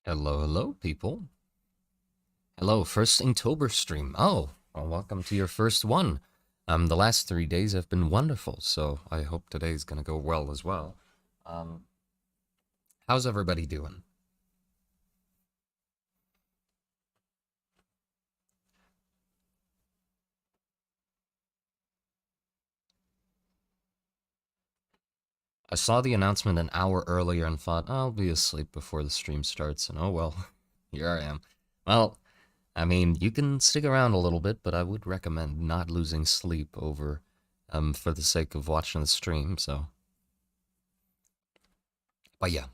Hello, hello, people. Hello, first Inktober stream. Oh, well, welcome to your first one. The last 3 days have been wonderful, so I hope today's gonna go well as well. Um, how's everybody doing? I saw the announcement an hour earlier and thought I'll be asleep before the stream starts, and oh well, here I am. Well, I mean, you can stick around a little bit, but I would recommend not losing sleep over, for the sake of watching the stream. So, but yeah,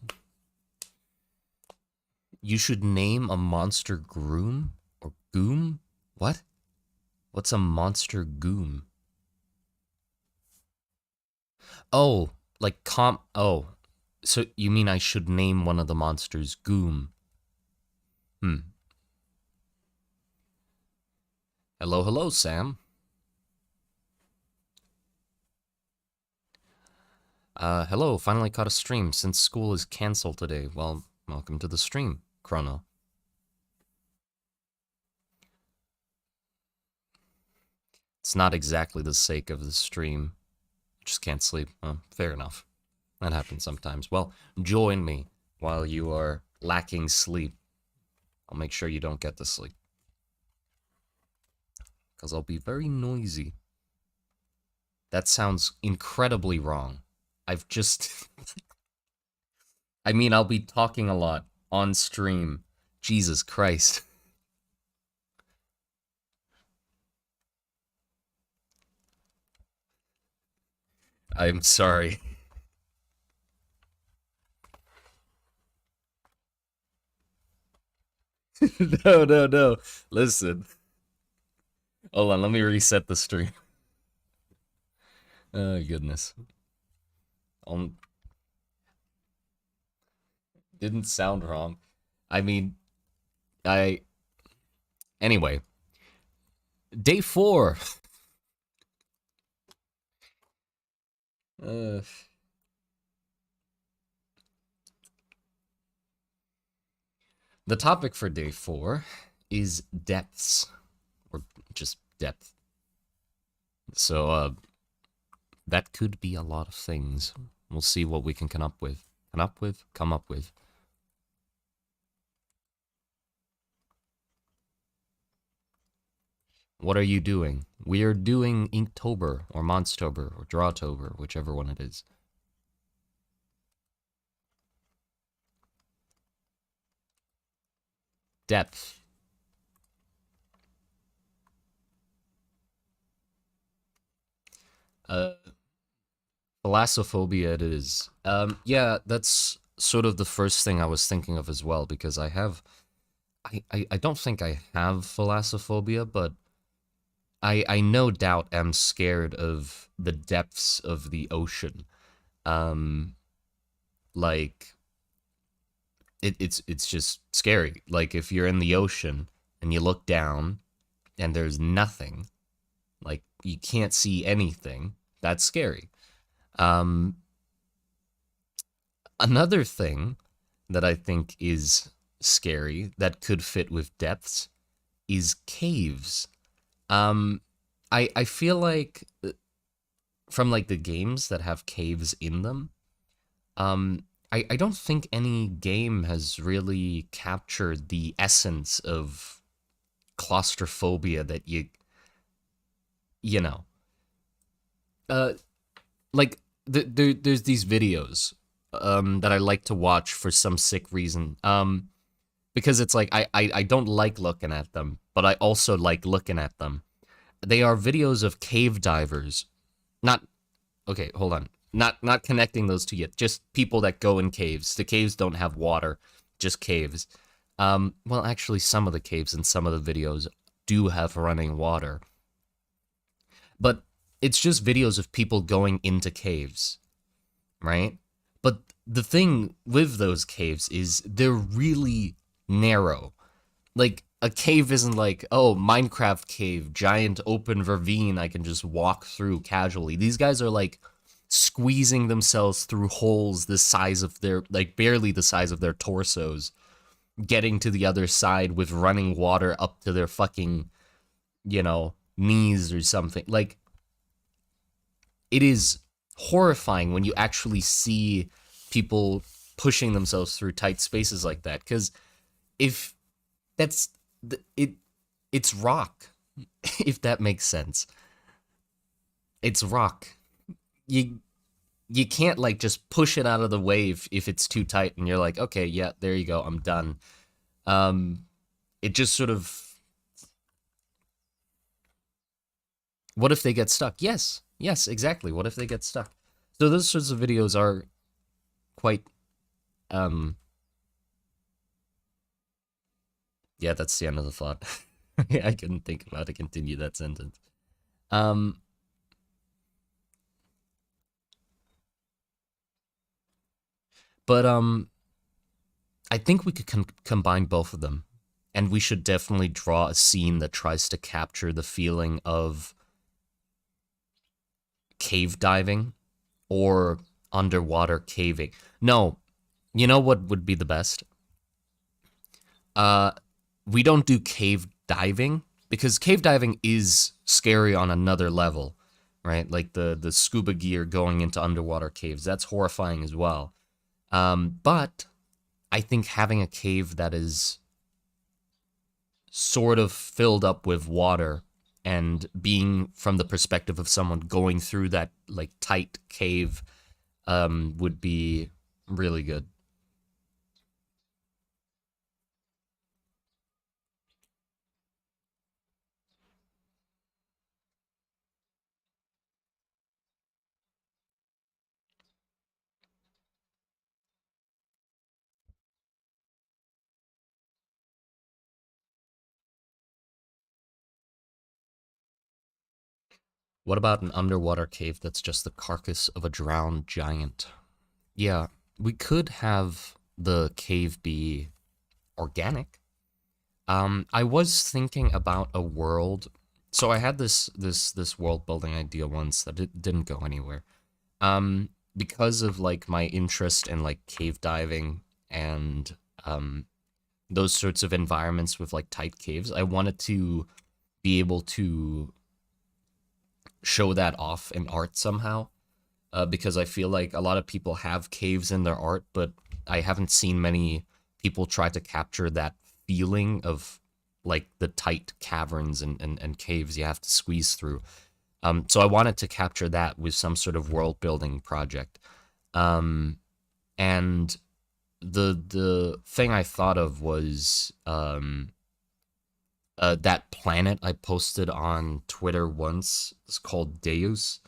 you should name a monster groom or goom? What? What's a monster goom? Oh, like comp. Oh, so you mean I should name one of the monsters goom? Hmm. Hello, hello, Sam. Hello. Finally caught a stream since school is canceled today. Well, welcome to the stream, Chrono. It's not exactly the sake of the stream. Just can't sleep. Fair enough. That happens sometimes. Well, join me while you are lacking sleep. I'll make sure you don't get to sleep. Because I'll be very noisy. That sounds incredibly wrong. I've just. I mean, I'll be talking a lot on stream. Jesus Christ. I'm sorry. No, no, no. Listen. Hold on, let me reset the stream. Oh, goodness. Um, didn't sound wrong. I mean, I. Anyway, day 4. Uh, the topic for day 4 is depths, or just depth. So, that could be a lot of things. We'll see what we can come up with. Come up with. What are you doing? We are doing Inktober, or Monstober, or Drawtober, whichever one it is. Depth. Uh, Thalassophobia it is. Yeah, that's sort of the first thing I was thinking of as well, because I don't think I have thalassophobia, but I no doubt am scared of the depths of the ocean. Um, like, it's just scary. Like, if you're in the ocean and you look down and there's nothing, like, you can't see anything, that's scary. Um, Another thing that I think is scary that could fit with depths is caves. Um, I feel like from like the games that have caves in them, I don't think any game has really captured the essence of claustrophobia that you know. Uh, like there's these videos that I like to watch for some sick reason. Because it's like I don't like looking at them, but I also like looking at them. They are videos of cave divers. Not okay, hold on. Not connecting those two yet. Just people that go in caves. The caves don't have water, just caves. Well, actually, some of the caves in some of the videos do have running water, but it's just videos of people going into caves, right? But the thing with those caves is they're really narrow. Like, a cave isn't like, oh, Minecraft cave, giant open ravine I can just walk through casually. These guys are like squeezing themselves through holes the size of their, like, barely the size of their torsos, getting to the other side with running water up to their fucking, knees or something. Like, it is horrifying when you actually see people pushing themselves through tight spaces like that. Because if that's it, it's rock. If that makes sense, it's rock. You you can't like just push it out of the way if it's too tight, and you're like, okay, yeah, there you go, I'm done. Um, it just sort of, what if they get stuck? Yes, yes, exactly. What if they get stuck? So those sorts of videos are quite, um, yeah, that's the end of the thought. I couldn't think of how to continue that sentence. Um, but I think we could combine both of them, and we should definitely draw a scene that tries to capture the feeling of cave diving or underwater caving. No, you know what would be the best? Uh, we don't do cave diving because cave diving is scary on another level, right? Like the scuba gear going into underwater caves. That's horrifying as well. But I think having a cave that is sort of filled up with water and being from the perspective of someone going through that like tight cave would be really good. What about an underwater cave that's just the carcass of a drowned giant? Yeah, we could have the cave be organic. I was thinking about a world. So I had this world building idea once that it didn't go anywhere. Because of like my interest in like cave diving and those sorts of environments with like tight caves, I wanted to be able to show that off in art somehow. Because I feel like a lot of people have caves in their art, but I haven't seen many people try to capture that feeling of like the tight caverns and caves you have to squeeze through. So I wanted to capture that with some sort of world building project. Um, and the thing I thought of was that planet I posted on Twitter once. It's called Deus.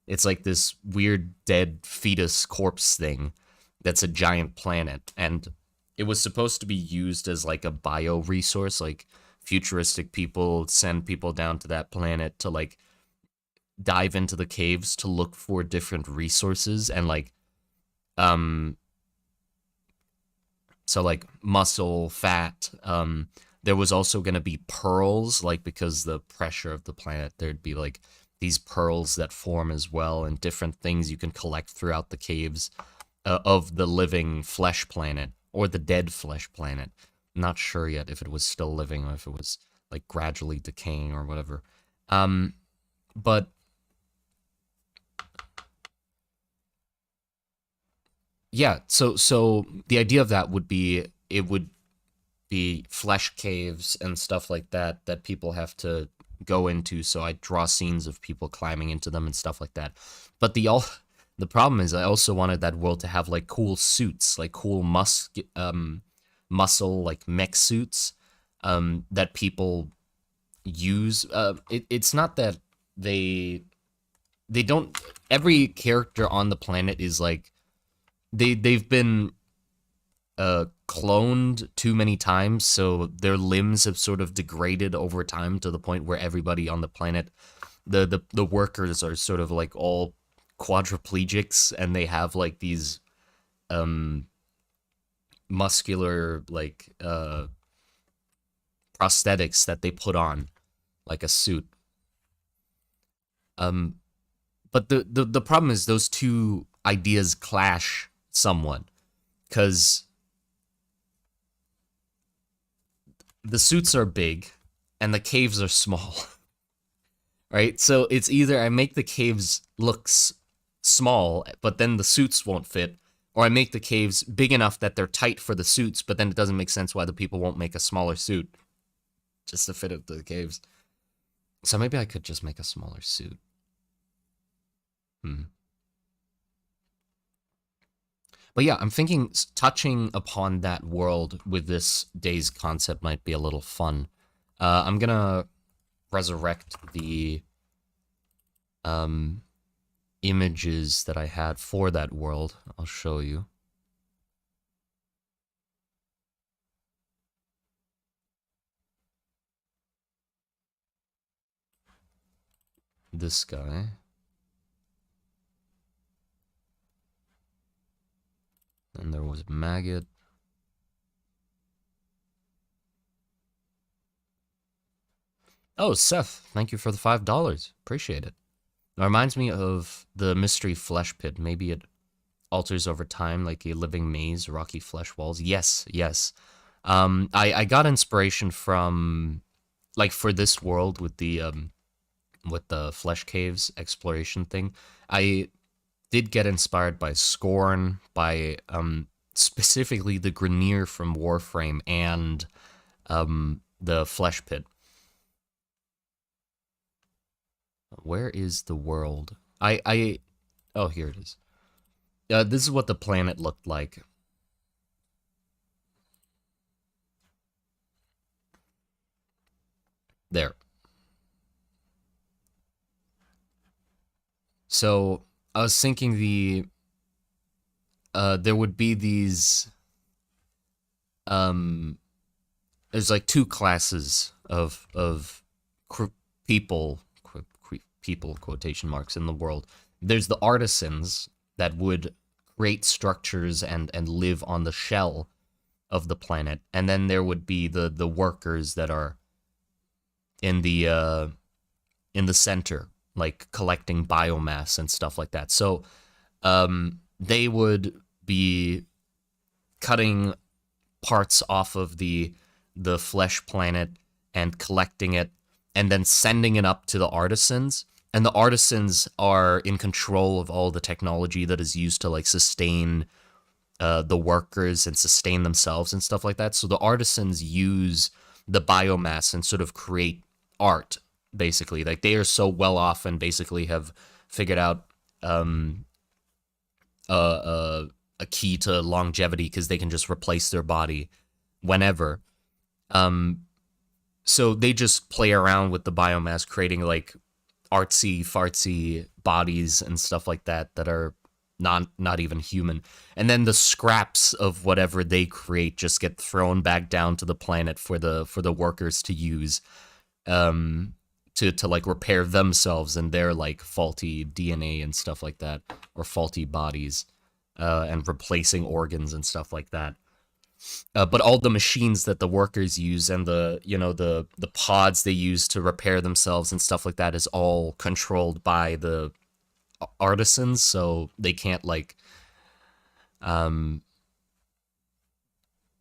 It's like this weird dead fetus corpse thing that's a giant planet. And it was supposed to be used as like a bio resource. Like futuristic people send people down to that planet to like dive into the caves to look for different resources and like, um, so like muscle, fat. There was also going to be pearls, like because the pressure of the planet, there'd be like these pearls that form as well, and different things you can collect throughout the caves of the living flesh planet or the dead flesh planet. I'm not sure yet if it was still living or if it was like gradually decaying or whatever. Um, but yeah, so the idea of that would be it would be flesh caves and stuff like that that people have to go into. So I draw scenes of people climbing into them and stuff like that. But the problem is I also wanted that world to have like cool suits, like cool muscle like mech suits that people use. It's not that they they don't. Every character on the planet is like they've been cloned too many times, so their limbs have sort of degraded over time to the point where everybody on the planet, the workers are sort of like all quadriplegics, and they have like these um muscular like prosthetics that they put on like a suit. Um, but the problem is those two ideas clash somewhat because the suits are big and the caves are small. Right? So it's either I make the caves look small, but then the suits won't fit, or I make the caves big enough that they're tight for the suits, but then it doesn't make sense why the people won't make a smaller suit just to fit into the caves. So maybe I could just make a smaller suit. Hmm. But yeah, I'm thinking touching upon that world with this day's concept might be a little fun. I'm gonna resurrect the images that I had for that world. I'll show you. This guy. And there was Maggot. Oh, Seth, thank you for the $5. Appreciate it. It reminds me of the mystery flesh pit. Maybe it alters over time like a living maze, rocky flesh walls. Yes, yes. I got inspiration from like for this world with the flesh caves exploration thing. I did get inspired by Scorn, by specifically the Grineer from Warframe and the flesh pit. Where is the world? Oh, here it is. This is what the planet looked like. There. So I was thinking there would be these um there's like two classes of people people quotation marks in the world. There's the artisans that would create structures and live on the shell of the planet, and then there would be the workers that are in the center, like collecting biomass and stuff like that. So they would be cutting parts off of the flesh planet and collecting it and then sending it up to the artisans, and the artisans are in control of all the technology that is used to like sustain the workers and sustain themselves and stuff like that. So the artisans use the biomass and sort of create art, basically. Like they are so well off and basically have figured out a key to longevity because they can just replace their body whenever. So they just play around with the biomass, creating like artsy fartsy bodies and stuff like that that are not even human. And then the scraps of whatever they create just get thrown back down to the planet for the workers to use to like repair themselves and their like faulty DNA and stuff like that, or faulty bodies, and replacing organs and stuff like that. But all the machines that the workers use and the pods they use to repair themselves and stuff like that is all controlled by the artisans, so they can't like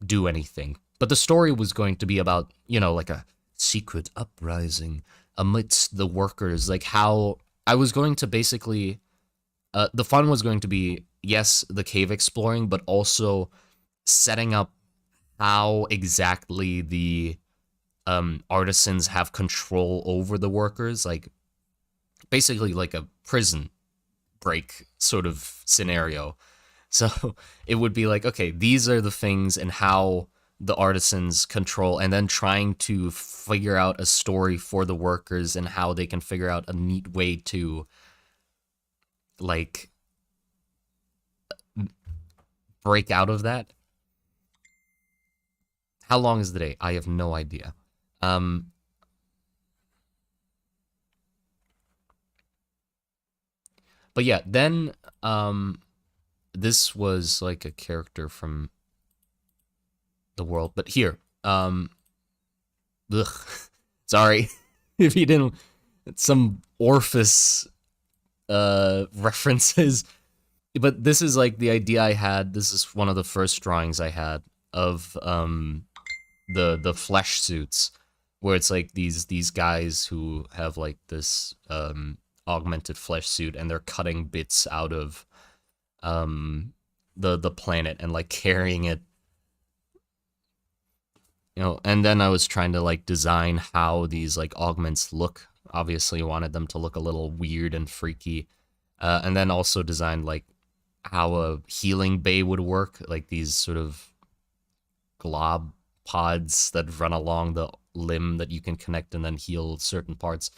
do anything. But the story was going to be about, like a secret uprising amidst the workers, like how I was going to basically the fun was going to be, yes, the cave exploring, but also setting up how exactly the artisans have control over the workers, like basically like a prison break sort of scenario. So it would be like, okay, these are the things and how the artisans control, and then trying to figure out a story for the workers and how they can figure out a neat way to like break out of that. How long is the day? I have no idea. But yeah, then this was like a character from the world. But here, ugh, sorry if you didn't, some Orpheus references. But this is like the idea I had. This is one of the first drawings I had of the flesh suits, where it's like these guys who have like this augmented flesh suit, and they're cutting bits out of um the planet and like carrying it, you know. And then I was trying to like design how these like augments look. Obviously wanted them to look a little weird and freaky. And then also designed like how a healing bay would work, like these sort of glob pods that run along the limb that you can connect and then heal certain parts.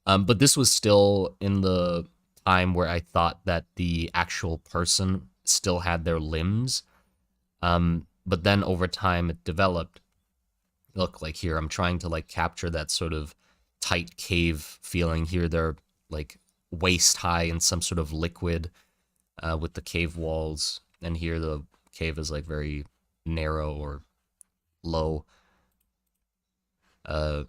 But this was still in the time where I thought that the actual person still had their limbs. But then over time it developed. Look, like here, I'm trying to like capture that sort of tight cave feeling. Here they're like waist high in some sort of liquid with the cave walls. And here the cave is like very narrow or low. Uh,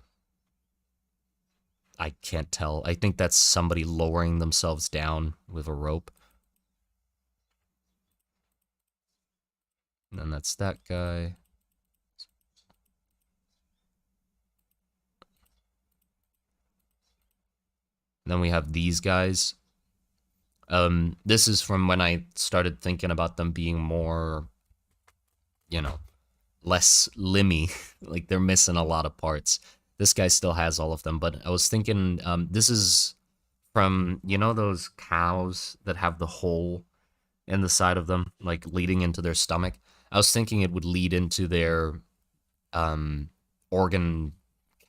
I can't tell. I think that's somebody lowering themselves down with a rope. And then that's that guy. And then we have these guys. This is from when I started thinking about them being more, you know, less limby. Like they're missing a lot of parts. This guy still has all of them, but I was thinking this is from, you know, those cows that have the hole in the side of them, like leading into their stomach. I was thinking it would lead into their um, organ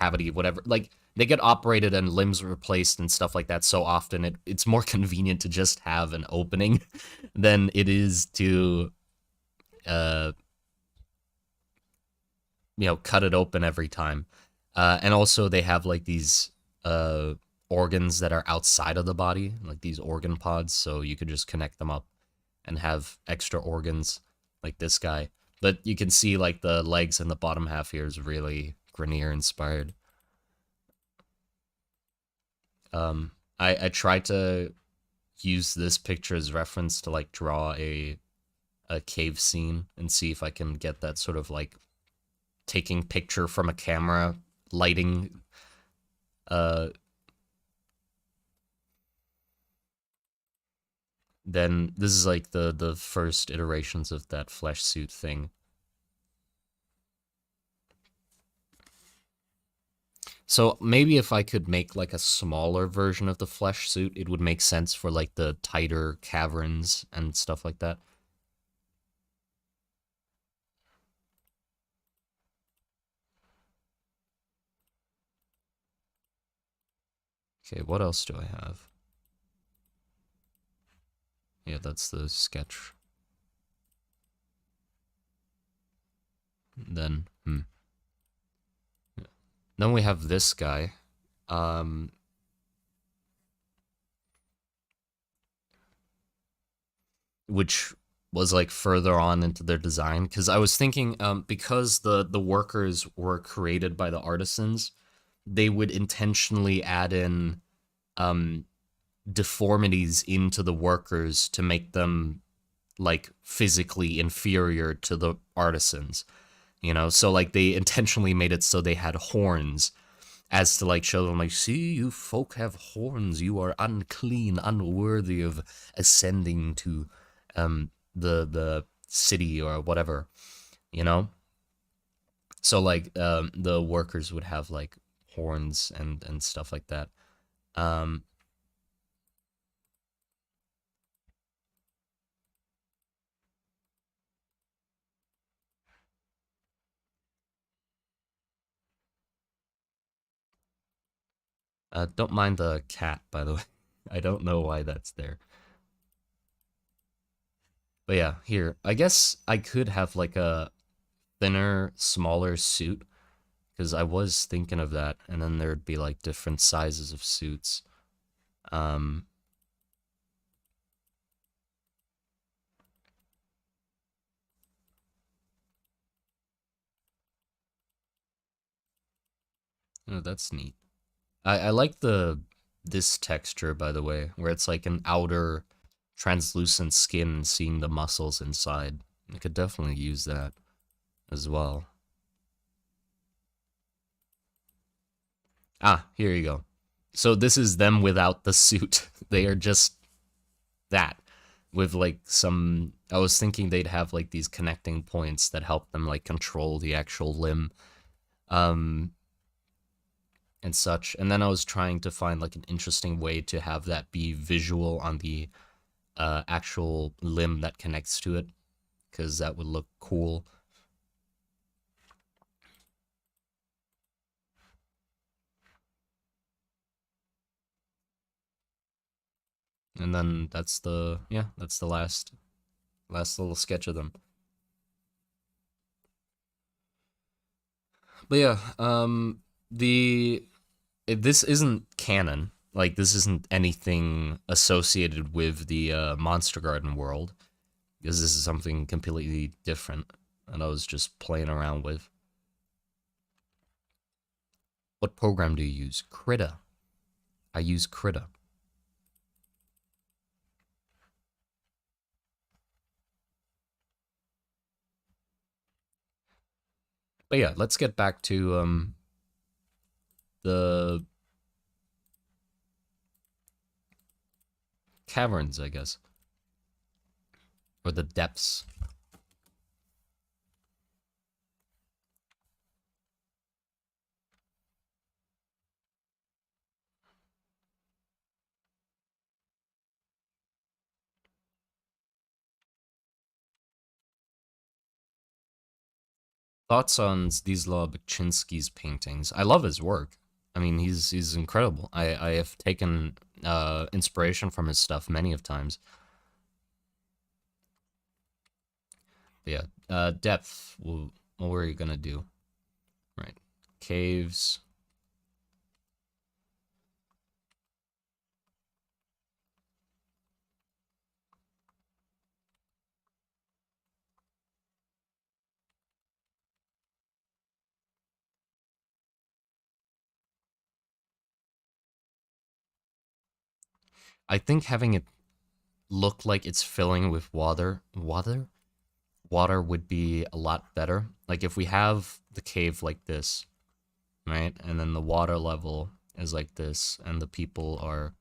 cavity, whatever. Like they get operated and limbs replaced and stuff like that so often. It's more convenient to just have an opening than it is to uh, cut it open every time. And also they have like these organs that are outside of the body, like these organ pods, so you could just connect them up and have extra organs like this guy. But you can see like the legs and the bottom half here is really Grenier inspired. I tried to use this picture as reference to like draw a cave scene and see if I can get that sort of like taking picture from a camera lighting. Then this is like the first iterations of that flesh suit thing. So maybe if I could make like a smaller version of the flesh suit, it would make sense for like the tighter caverns and stuff like that. Okay, what else do I have? Yeah, that's the sketch. Then, Then we have this guy. Which was like further on into their design, because I was thinking because the workers were created by the artisans, they would intentionally add in deformities into the workers to make them like physically inferior to the artisans, you know. So like they intentionally made it so they had horns, as to like show them like, see, you folk have horns, you are unclean, unworthy of ascending to the city or whatever, you know. So like the workers would have like horns and stuff like that. um don't mind the cat, by the way. I don't know why that's there. But yeah, here, I guess I could have like a thinner, smaller suit, because I was thinking of that, and then there'd be like different sizes of suits. um oh, that's neat. I like the this texture, by the way, where it's like an outer translucent skin seeing the muscles inside. I could definitely use that as well. Ah, here you go. So this is them without the suit. They are just that with like some I was thinking they'd have like these connecting points that help them like control the actual limb um and such. And then I was trying to find like an interesting way to have that be visual on the actual limb that connects to it because that would look cool. And then that's the yeah, that's the last little sketch of them. But yeah, the this isn't canon. Like this isn't anything associated with the Monster Garden world because this is something completely different and I was just playing around with. What program do you use? Krita. I use Krita. But yeah, let's get back to the caverns, I guess, or the depths. Thoughts on Zdzislaw Baczynski's paintings? I love his work. I mean, he's incredible. I have taken inspiration from his stuff many of times. But yeah, depth. What were you gonna do? Right, caves. I think having it look like it's filling with water would be a lot better. Like if we have the cave like this, right, and then the water level is like this, and the people are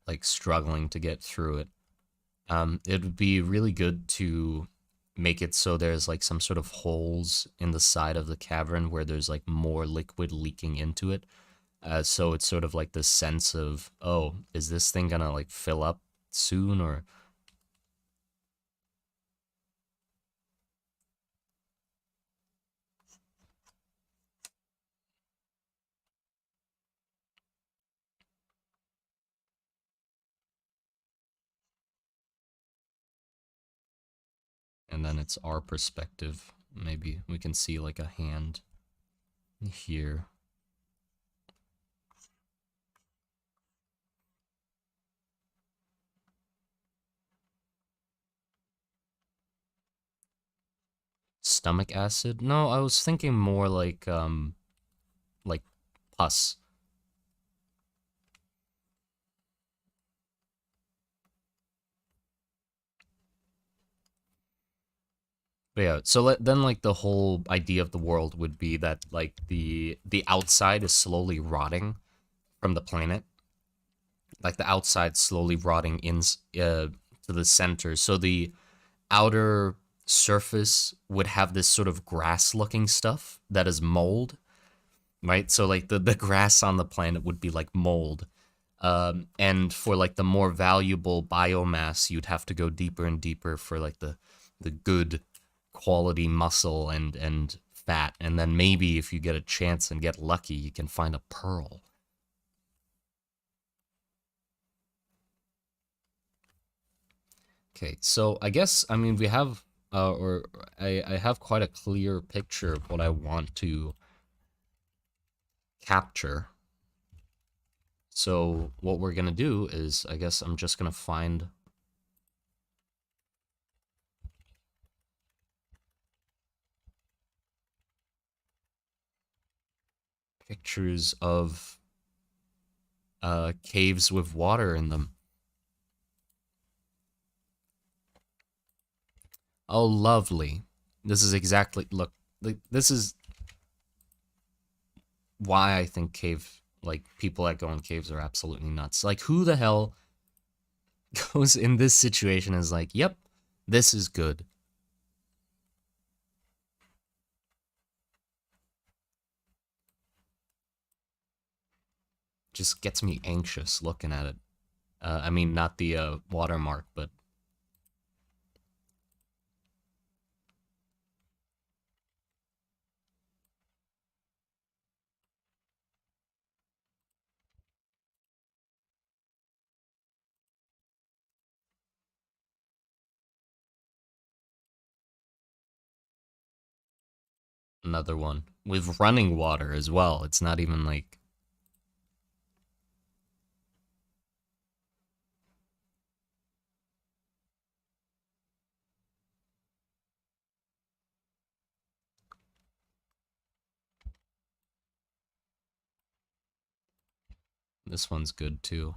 like struggling to get through it. It would be really good to make it so there's like some sort of holes in the side of the cavern where there's like more liquid leaking into it. So it's sort of like this sense of, oh, is this thing gonna like fill up soon or and then it's our perspective. Maybe we can see like a hand here. Stomach acid? No, I was thinking more like pus. But yeah, so then like the whole idea of the world would be that like the outside is slowly rotting from the planet, like the outside slowly rotting in to the center. So the outer surface would have this sort of grass looking stuff that is mold, right? So like the grass on the planet would be like mold. And for like the more valuable biomass, you'd have to go deeper and deeper for like the good quality muscle and fat. And then maybe if you get a chance and get lucky, you can find a pearl. Okay, so I guess I mean we have or I have quite a clear picture of what I want to capture. So what we're gonna do is I guess I'm just gonna find pictures of caves with water in them. Oh, lovely. This is exactly look. This is why I think people that go in caves are absolutely nuts. Like, who the hell goes in this situation and is like, yep, this is good. Just gets me anxious looking at it. I mean, not the watermark, but another one with running water as well. It's not even like this one's good too.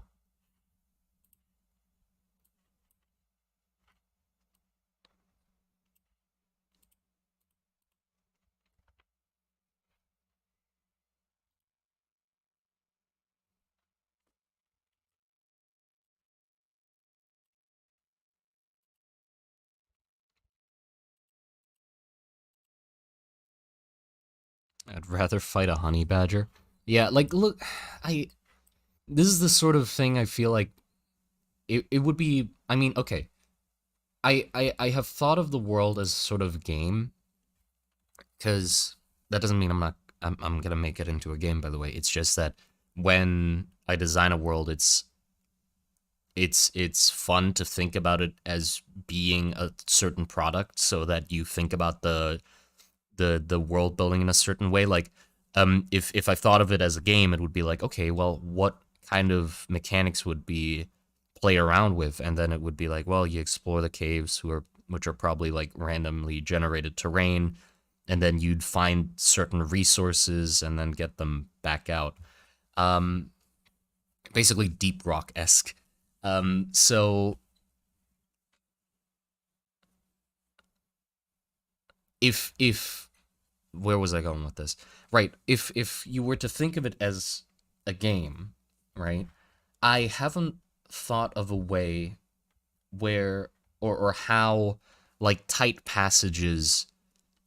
I'd rather fight a honey badger. Yeah, like look, I this is the sort of thing I feel like it would be. I mean, okay, I have thought of the world as sort of game because that doesn't mean I'm gonna make it into a game. By the way, it's just that when I design a world, it's fun to think about it as being a certain product, so that you think about the world building in a certain way. Like, if I thought of it as a game, it would be like, okay, well, what kind of mechanics would be play around with, and then it would be like, well, you explore the caves, which are probably like randomly generated terrain, and then you'd find certain resources and then get them back out. Um, Basically deep rock esque. So if where was I going with this? Right. If you were to think of it as a game, right? I haven't thought of a way where or how like tight passages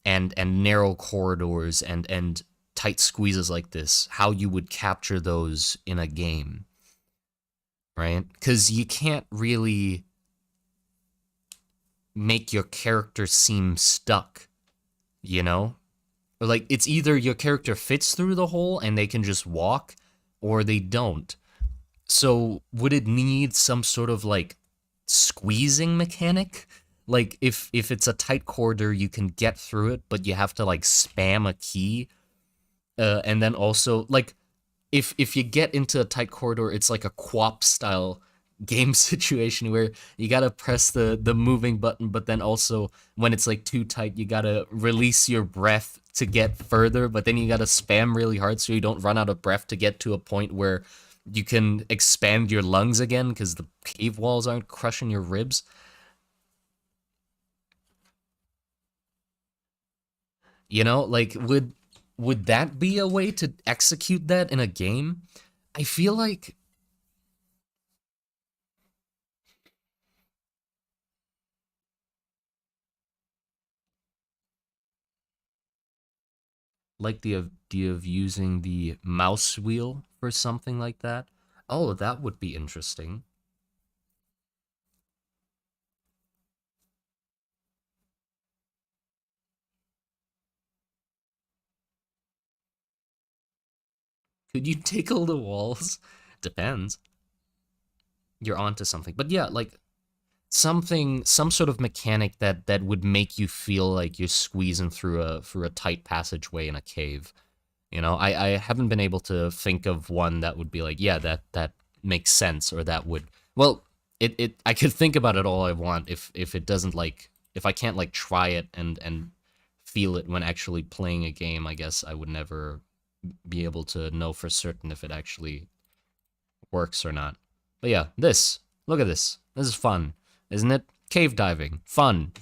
and narrow corridors and tight squeezes like this, how you would capture those in a game, right? Cuz you can't really make your character seem stuck, you know? Or like it's either your character fits through the hole and they can just walk or they don't. So would it need some sort of like squeezing mechanic? Like if it's a tight corridor, you can get through it, but you have to like spam a key. And then also like if you get into a tight corridor, it's like a QWOP style game situation where you gotta press the moving button, but then also when it's like too tight, you gotta release your breath to get further, but then you gotta spam really hard so you don't run out of breath to get to a point where you can expand your lungs again because the cave walls aren't crushing your ribs. You know, like would that be a way to execute that in a game? I feel like the idea of using the mouse wheel for something like that. Oh, that would be interesting. Could you tickle the walls? Depends. You're onto something. But yeah, like some sort of mechanic that would make you feel like you're squeezing through a tight passageway in a cave. You know, I haven't been able to think of one that would be like, yeah, that makes sense, or that would, well, it I could think about it all I want. If it doesn't like, if I can't like try it and feel it when actually playing a game, I guess I would never be able to know for certain if it actually works or not. But yeah, this, look at this. This is fun, isn't it? Cave diving, fun.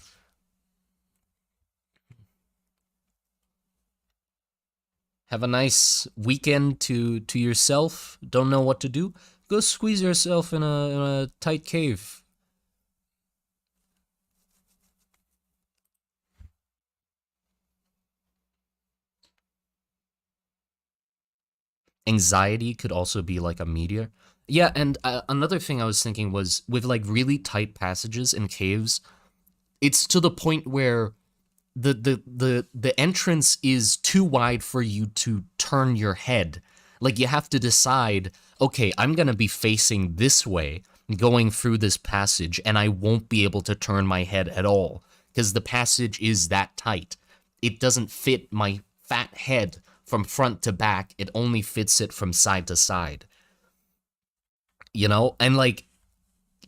Have a nice weekend to yourself. Don't know what to do? Go squeeze yourself in a tight cave. Anxiety could also be like a meteor. Yeah, and another thing I was thinking was with like really tight passages in caves, it's to the point where the entrance is too wide for you to turn your head. Like you have to decide, okay, I'm going to be facing this way going through this passage and I won't be able to turn my head at all because the passage is that tight. It doesn't fit my fat head from front to back. It only fits it from side to side. You know? And like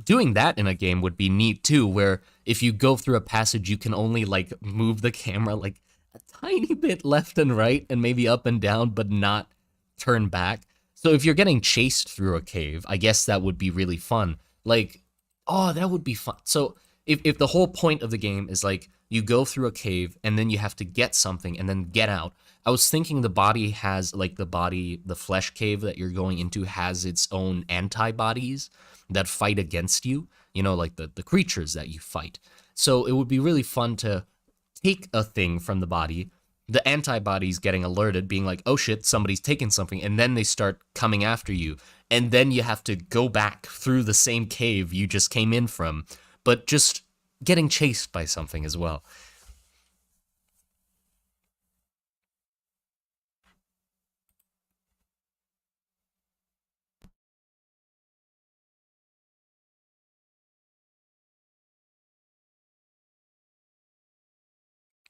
doing that in a game would be neat too, where if you go through a passage, you can only like move the camera like a tiny bit left and right and maybe up and down, but not turn back. So if you're getting chased through a cave, I guess that would be really fun. Like, oh, that would be fun. So if the whole point of the game is like you go through a cave and then you have to get something and then get out, I was thinking the body has like the flesh cave that you're going into has its own antibodies that fight against you, you know, like the creatures that you fight. So it would be really fun to take a thing from the body, the antibodies getting alerted, being like, oh shit, somebody's taken something, and then they start coming after you. And then you have to go back through the same cave you just came in from, but just getting chased by something as well.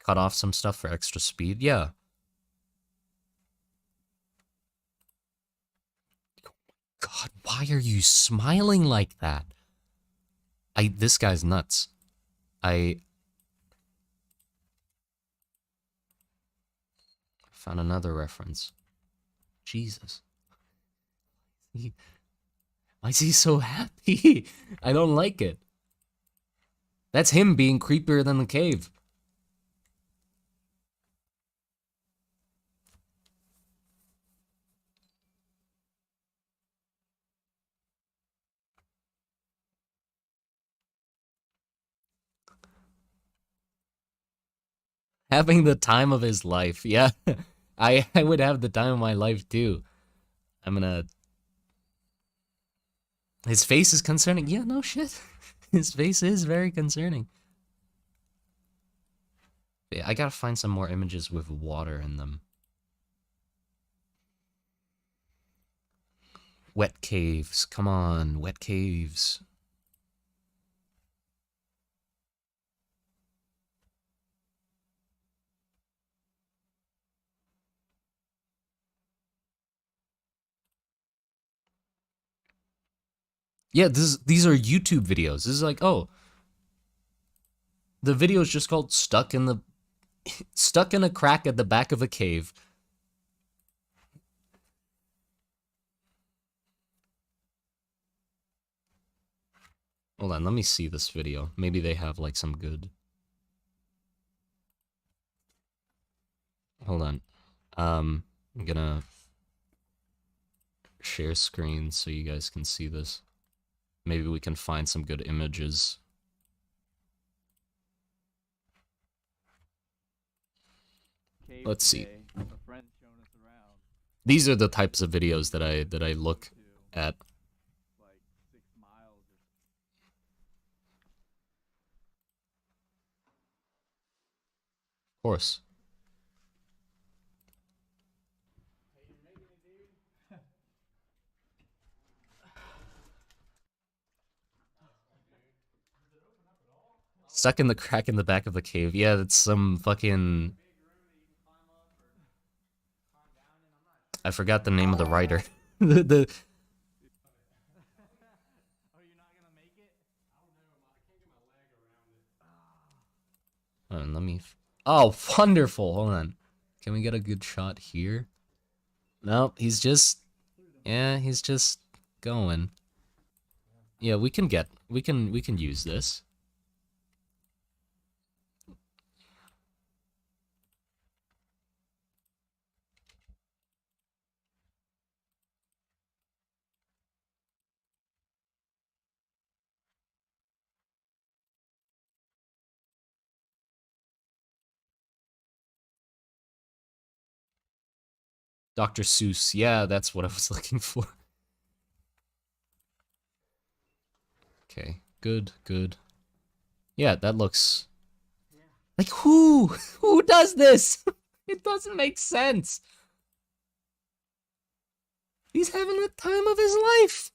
Cut off some stuff for extra speed. Yeah. God, why are you smiling like that? This guy's nuts. I found another reference. Jesus. Why is he so happy? I don't like it. That's him being creepier than the cave. Having the time of his life. Yeah. I would have the time of my life too. I'm gonna. His face is concerning. Yeah, no shit. His face is very concerning. Yeah, I gotta find some more images with water in them. Wet caves. Come on, wet caves. Yeah, these are YouTube videos. This is like, oh, the video is just called stuck in a crack at the back of a cave. Hold on, let me see this video. Maybe they have like some good. Hold on. I'm gonna share screen so you guys can see this. Maybe we can find some good images. Let's see. These are the types of videos that I look at. Of course. Stuck in the crack in the back of the cave. Yeah, that's some fucking. I forgot the name of the writer. the Hold on, let me. Oh, wonderful! Hold on. Can we get a good shot here? No, he's just. Yeah, he's just going. Yeah, we can use this. Dr. Seuss. Yeah, that's what I was looking for. Okay, good, good. Yeah, that looks like who? Who does this? It doesn't make sense. He's having the time of his life.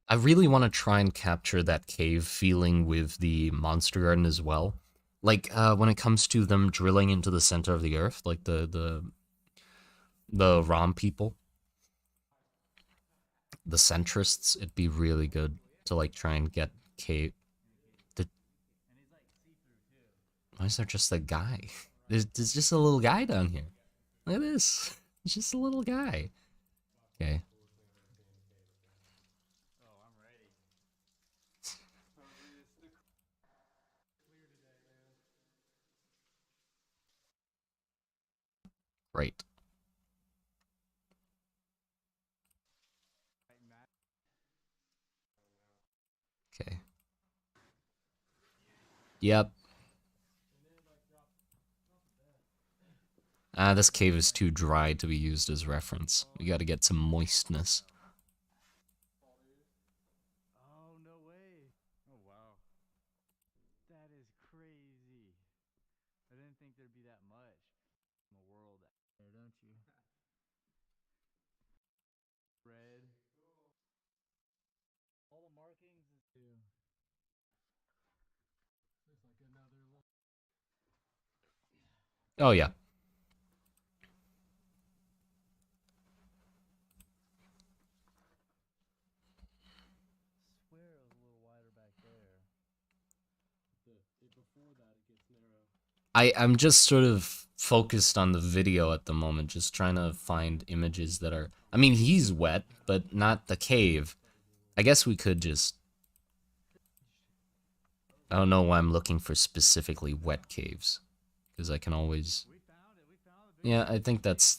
I really want to try and capture that cave feeling with the monster garden as well. Like when it comes to them drilling into the center of the earth, like the ROM people, the centrists, it'd be really good to like try and get cave. The, why is there just a guy? There's just a little guy down here. Look at this. It's just a little guy. Okay. Great. Okay. Yep. This cave is too dry to be used as reference. We gotta get some moistness. Oh yeah. I'm just sort of focused on the video at the moment, just trying to find images that are. I mean, he's wet, but not the cave. I guess we could just. I don't know why I'm looking for specifically wet caves, because I can always. Yeah, I think that's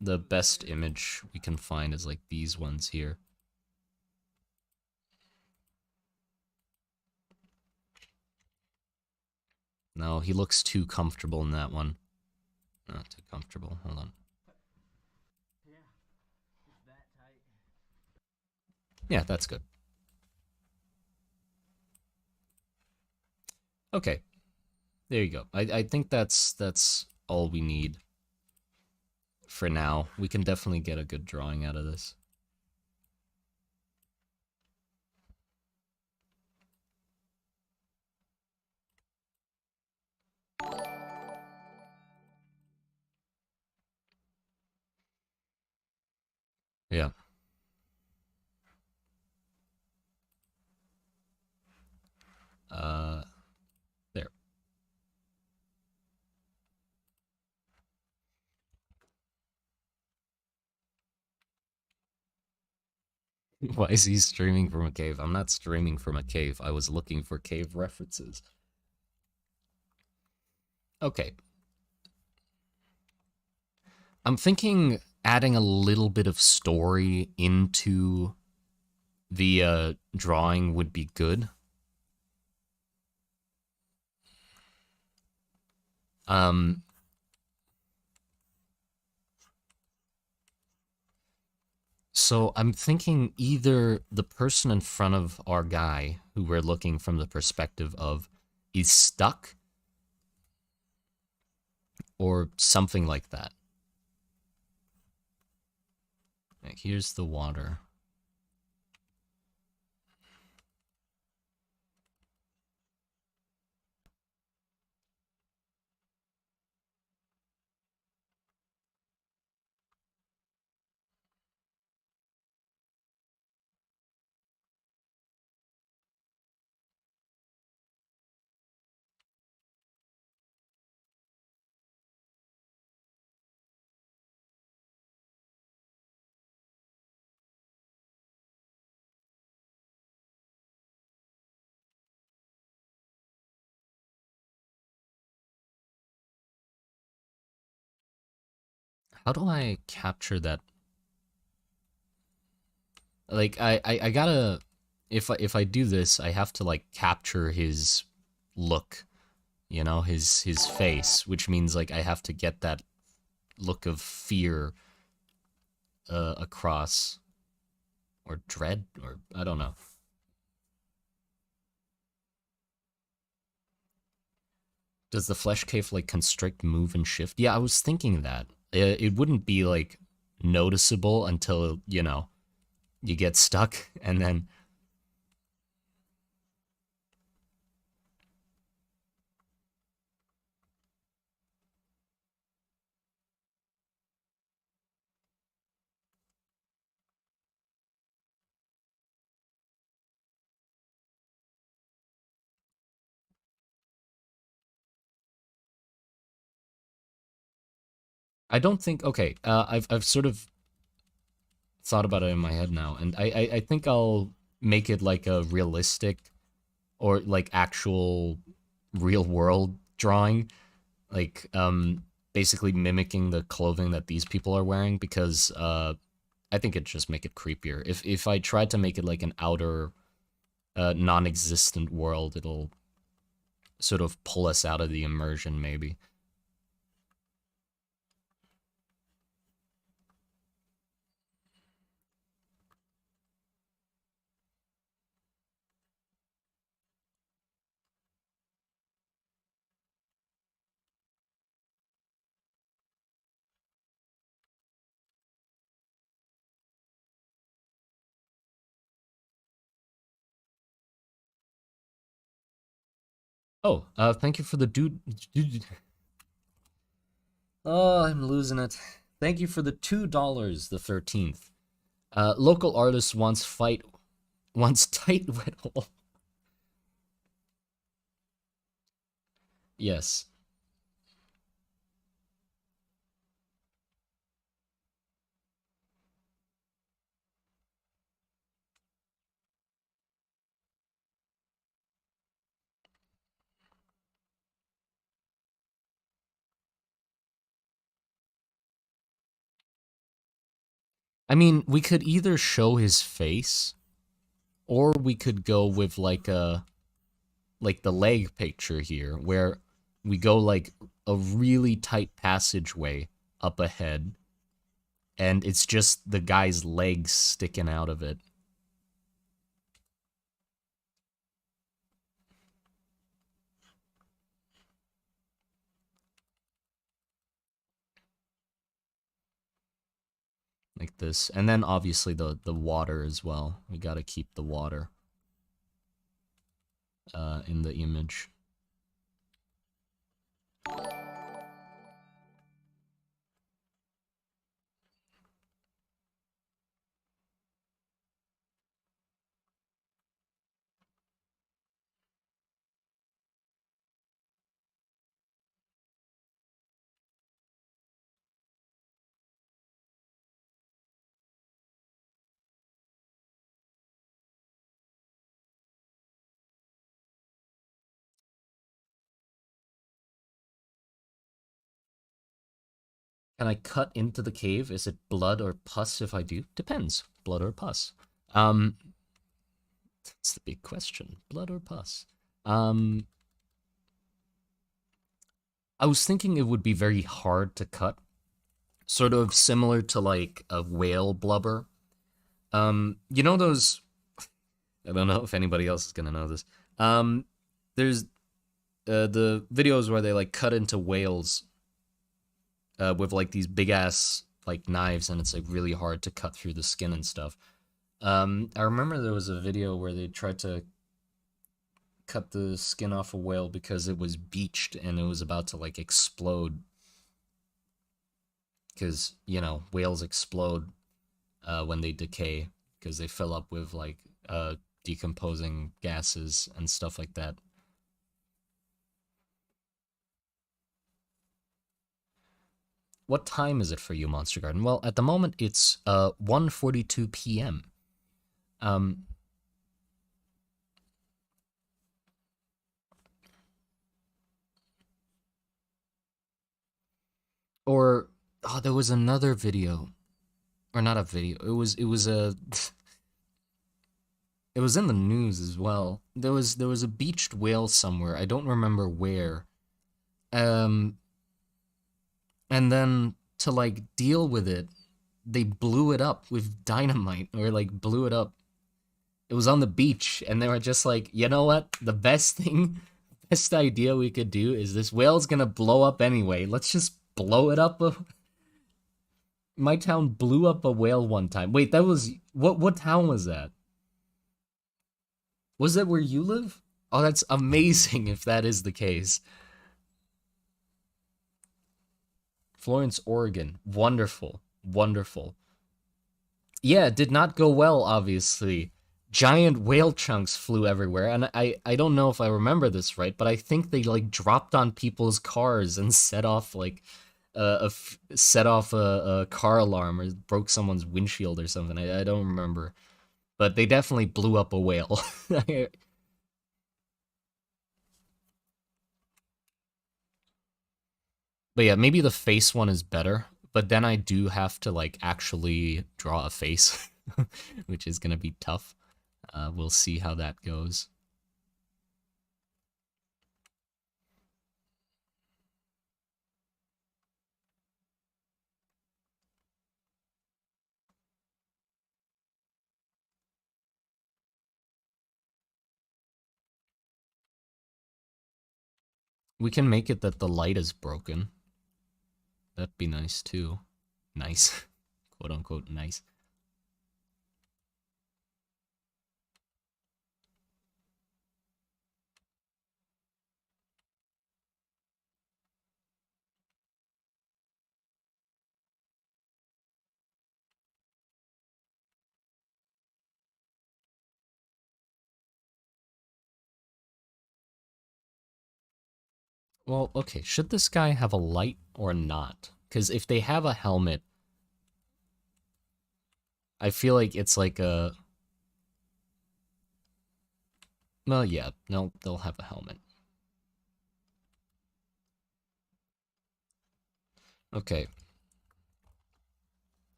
the best image we can find is like these ones here. No, he looks too comfortable in that one. Not too comfortable. Hold on. Yeah, that's good. Okay, there you go. I think that's all we need for now. We can definitely get a good drawing out of this. Yeah. There. Why is he streaming from a cave? I'm not streaming from a cave. I was looking for cave references. Okay. I'm thinking adding a little bit of story into the drawing would be good. Um, so I'm thinking either the person in front of our guy, who we're looking from the perspective of, is stuck, or something like that. Like, here's the water. How do I capture that? Like I gotta if I do this, I have to like capture his look, you know, his face, which means like I have to get that look of fear across, or dread, or I don't know. Does the flesh cave like constrict, move, and shift? Yeah, I was thinking that it wouldn't be like noticeable until you know you get stuck, and then I don't think. Okay, I've sort of thought about it in my head now, and I think I'll make it like a realistic or like actual real world drawing, like basically mimicking the clothing that these people are wearing, because I think it'd just make it creepier. If I tried to make it like an outer non-existent world, it'll sort of pull us out of the immersion maybe. Oh, thank you for the dude. Oh, I'm losing it. Thank you for the $2, the 13th. Local artist wants tight wet hole. Yes. I mean, we could either show his face, or we could go with like the leg picture here, where we go like a really tight passageway up ahead, and it's just the guy's legs sticking out of it, like this. And then obviously the water as well. We got to keep the water in the image. Can I cut into the cave? Is it blood or pus if I do? Depends. Blood or pus. Um, that's the big question. Blood or pus? Um, I was thinking it would be very hard to cut, sort of similar to like a whale blubber. You know those? I don't know if anybody else is gonna know this. Um, there's the videos where they like cut into whales with like these big ass like knives, and it's like really hard to cut through the skin and stuff. I remember there was a video where they tried to cut the skin off a whale because it was beached and it was about to like explode, because you know whales explode when they decay because they fill up with like decomposing gases and stuff like that. What time is it for you, Monster Garden? Well, at the moment it's 1:42 p.m. Um, or Oh, there was another video, or not a video. It was a it was in the news as well. There was a beached whale somewhere. I don't remember where. Um, and then to like deal with it, they blew it up with dynamite, or like blew it up. It was on the beach, and they were just like, you know what? The best thing, best idea we could do is this whale's gonna blow up anyway. Let's just blow it up. My town blew up a whale one time. Wait, that was what town was that? Was that where you live? Oh, that's amazing if that is the case. Florence, Oregon. Wonderful. Wonderful. Yeah, it did not go well, obviously. Giant whale chunks flew everywhere, and I don't know if I remember this right, but I think they like dropped on people's cars and set off like set off a car alarm or broke someone's windshield or something. I don't remember, but they definitely blew up a whale. But yeah, maybe the face one is better. But then I do have to like actually draw a face, which is gonna be tough. We'll see how that goes. We can make it that the light is broken. That'd be nice too. Nice. Quote unquote nice. Well, okay, should this guy have a light or not? Because if they have a helmet, I feel like it's like a. Well, yeah, no, they'll have a helmet. Okay.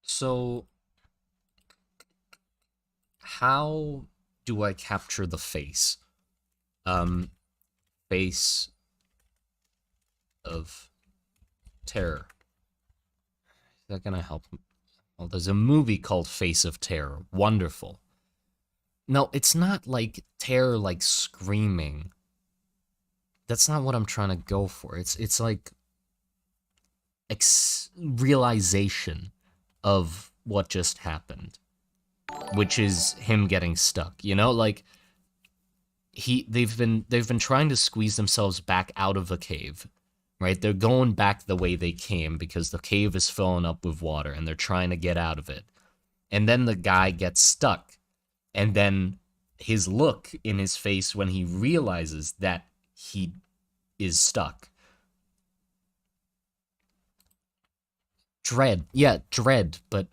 So, how do I capture the face? Um, Face of terror. Is that gonna help? Well, there's a movie called Face of Terror. Wonderful. No, it's not like terror, like screaming. That's not what I'm trying to go for. It's like realization of what just happened, which is him getting stuck. You know, like they've been trying to squeeze themselves back out of the cave, right? They're going back the way they came because the cave is filling up with water and they're trying to get out of it. And then the guy gets stuck. And then his look in his face when he realizes that he is stuck. Dread. Yeah, dread, but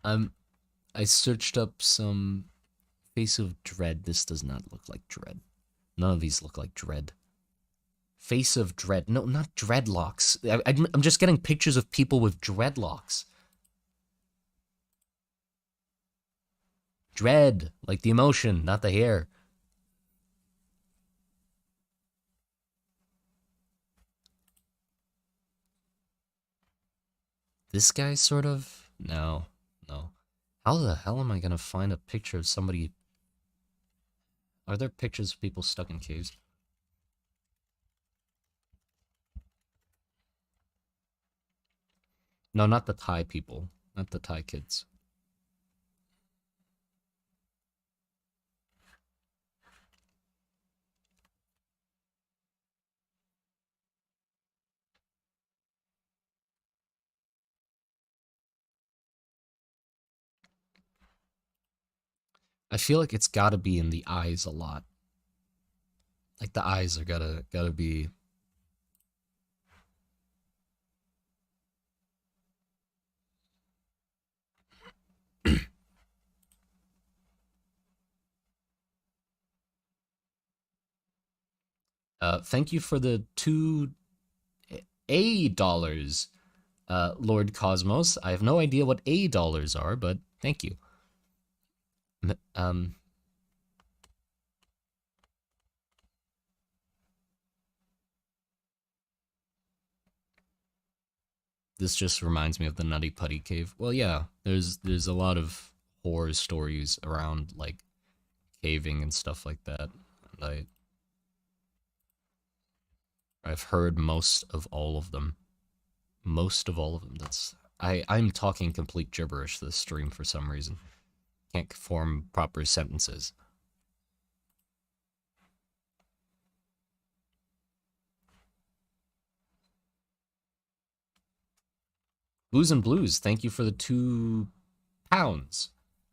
um I searched up some face of dread. This does not look like dread. None of these look like dread. Face of dread. No, not dreadlocks. I'm just getting pictures of people with dreadlocks. Dread, like the emotion, not the hair. This guy sort of? No, no. How the hell am I gonna find a picture of somebody? Are there pictures of people stuck in caves? No, not the Thai people. Not the Thai kids. I feel like it's gotta be in the eyes a lot. Like the eyes are gotta be. Thank you for the $2 Lord Cosmos. I have no idea what $dollars are, but thank you. Um, this just reminds me of the Nutty Putty Cave. Well, yeah, there's a lot of horror stories around like caving and stuff like that. And I've heard most of all of them. Most of all of them. I'm talking complete gibberish this stream for some reason. Can't form proper sentences. Booze and Blues, thank you for the £2.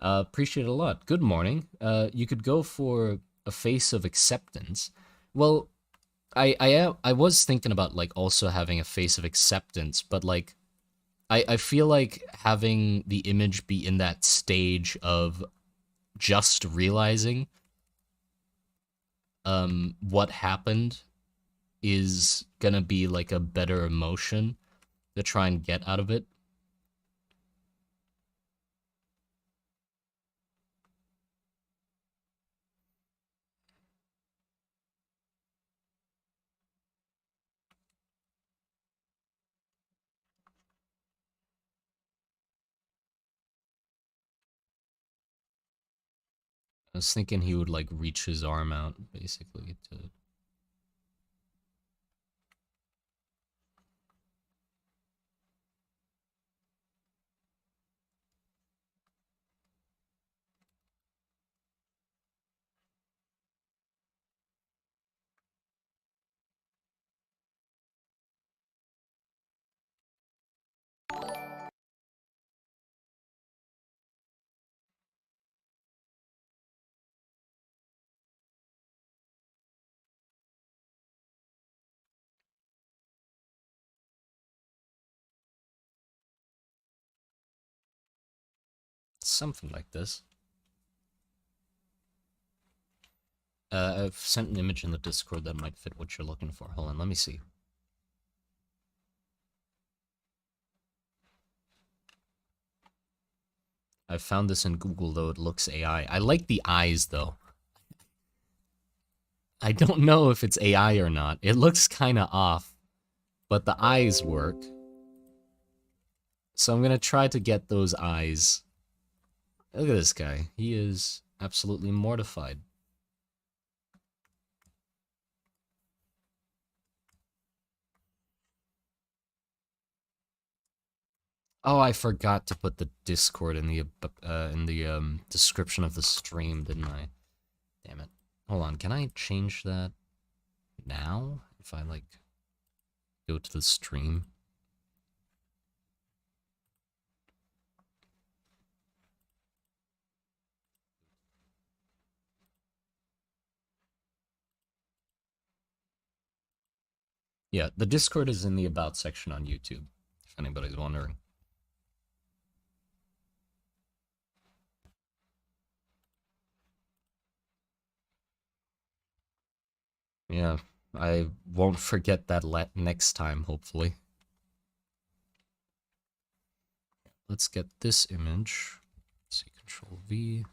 Appreciate it a lot. Good morning. You could go for a face of acceptance. Well, I was thinking about like also having a face of acceptance, but like I feel like having the image be in that stage of just realizing what happened is gonna be like a better emotion to try and get out of it. I was thinking he would like reach his arm out basically to. Something like this. I've sent an image in the Discord that might fit what you're looking for. Hold on, let me see. I found this in Google, though it looks AI. I like the eyes, though. I don't know if it's AI or not. It looks kind of off, but the eyes work. So I'm going to try to get those eyes. Look at this guy. He is absolutely mortified. Oh, I forgot to put the Discord in the description of the stream, didn't I? Damn it. Hold on, can I change that now? If I, like, go to the stream? Yeah, the Discord is in the About section on YouTube, if anybody's wondering. Yeah, I won't forget that next time, hopefully. Let's get this image. Let's see, Control V.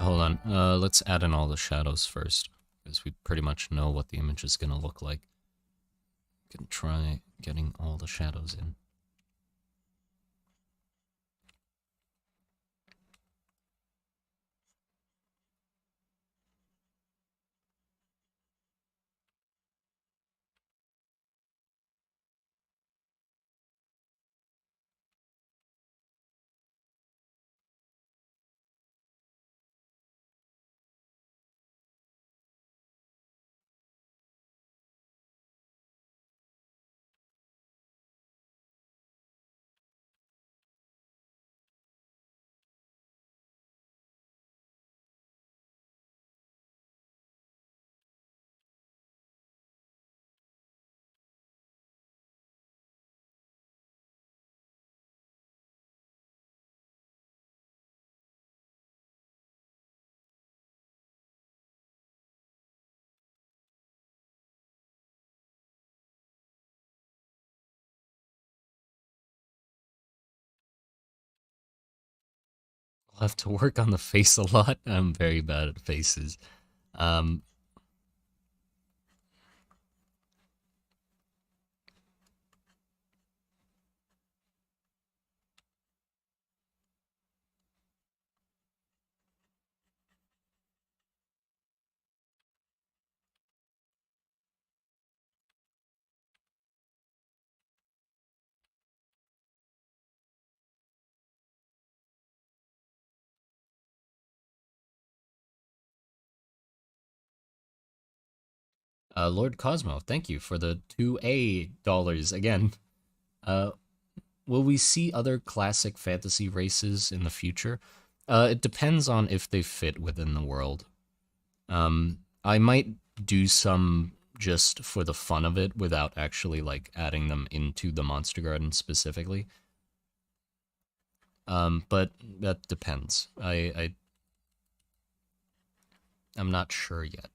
hold on. Let's add in all the shadows first, because we pretty much know what the image is gonna look like. Can try getting all the shadows in. I'll have to work on the face a lot. I'm very bad at faces. Um, Lord Cosmo, thank you for the $2 again. Uh, will we see other classic fantasy races in the future? It depends on if they fit within the world. I might do some just for the fun of it without actually like adding them into the Monster Garden specifically. But that depends. I'm not sure yet.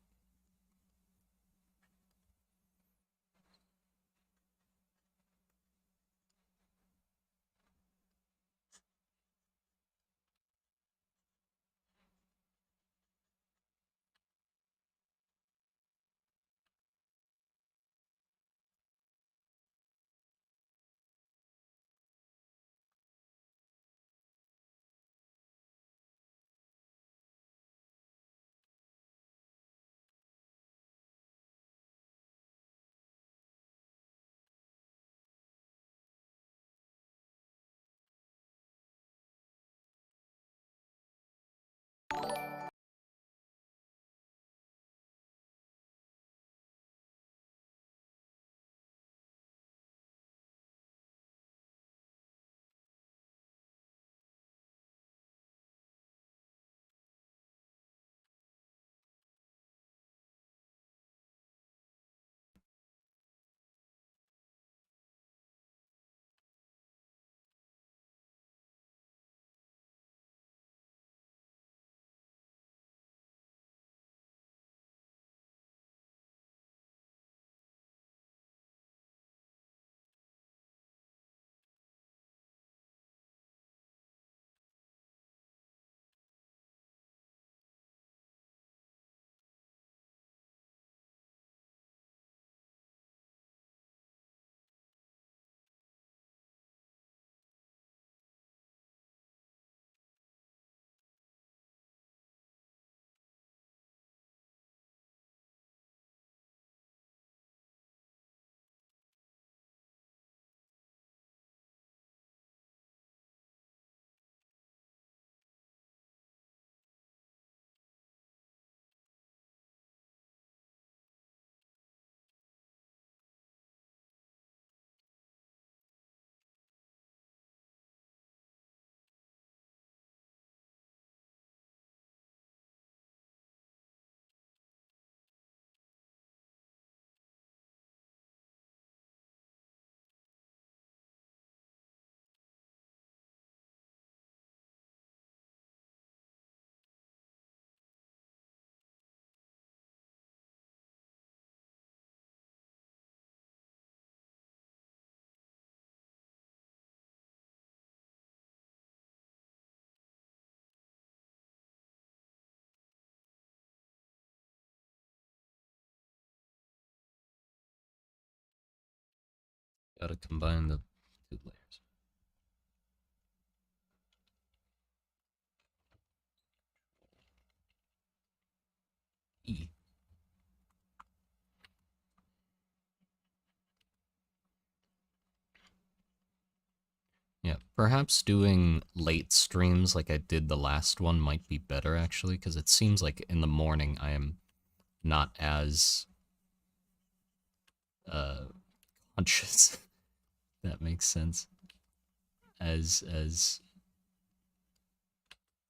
Gotta combine the two layers. E. Yeah, perhaps doing late streams like I did the last one might be better actually, because it seems like in the morning I am not as uh conscious. That makes sense. As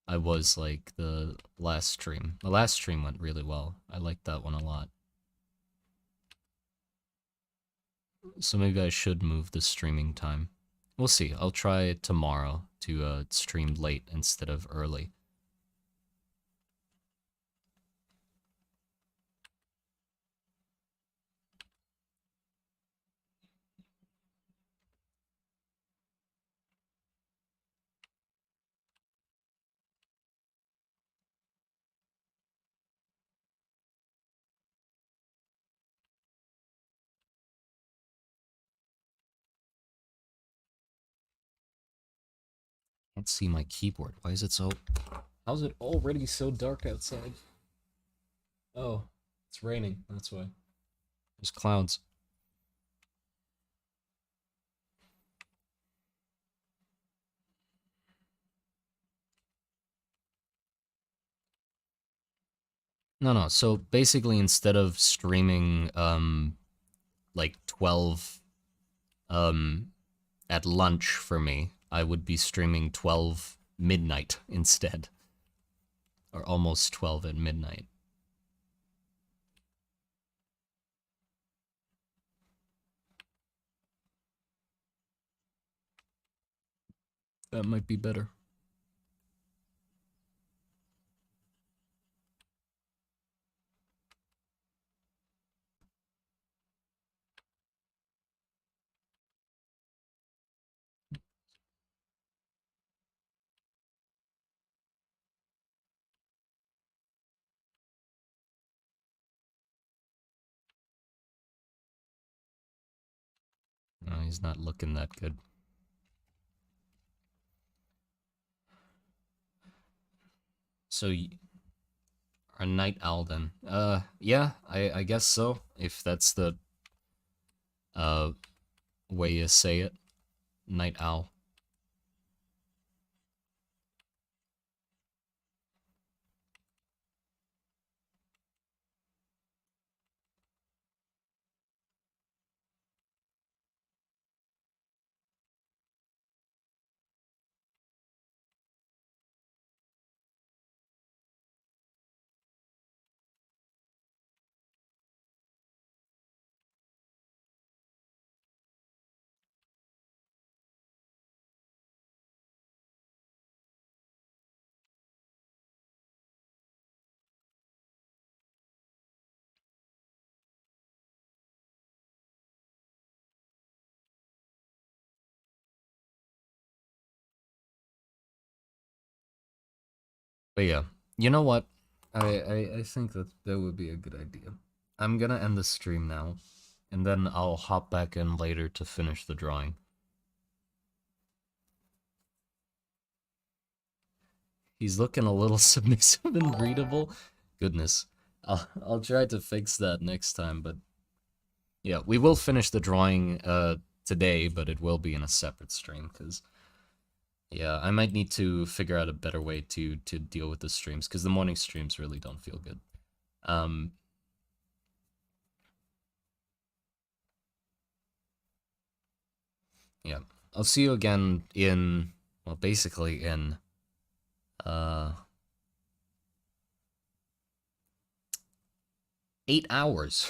I was like the last stream. The last stream went really well. I liked that one a lot. So maybe I should move the streaming time. We'll see. I'll try tomorrow to stream late instead of early. Can't see my keyboard. Why is it so... How's it already so dark outside? Oh, it's raining. That's why. There's clouds. No. So basically, instead of streaming like 12 at lunch for me, I would be streaming 12 midnight instead, or almost 12 at midnight. That might be better. No, he's not looking that good. So, a night owl then? Yeah, I guess so. If that's the uh way you say it, night owl. But yeah, you know what? I think that would be a good idea. I'm gonna end the stream now, and then I'll hop back in later to finish the drawing. He's looking a little submissive and readable. Goodness. I'll try to fix that next time, but yeah, we will finish the drawing today, but it will be in a separate stream cuz yeah, I might need to figure out a better way to deal with the streams cuz the morning streams really don't feel good. Um yeah. I'll see you again in, well, basically in uh 8 hours.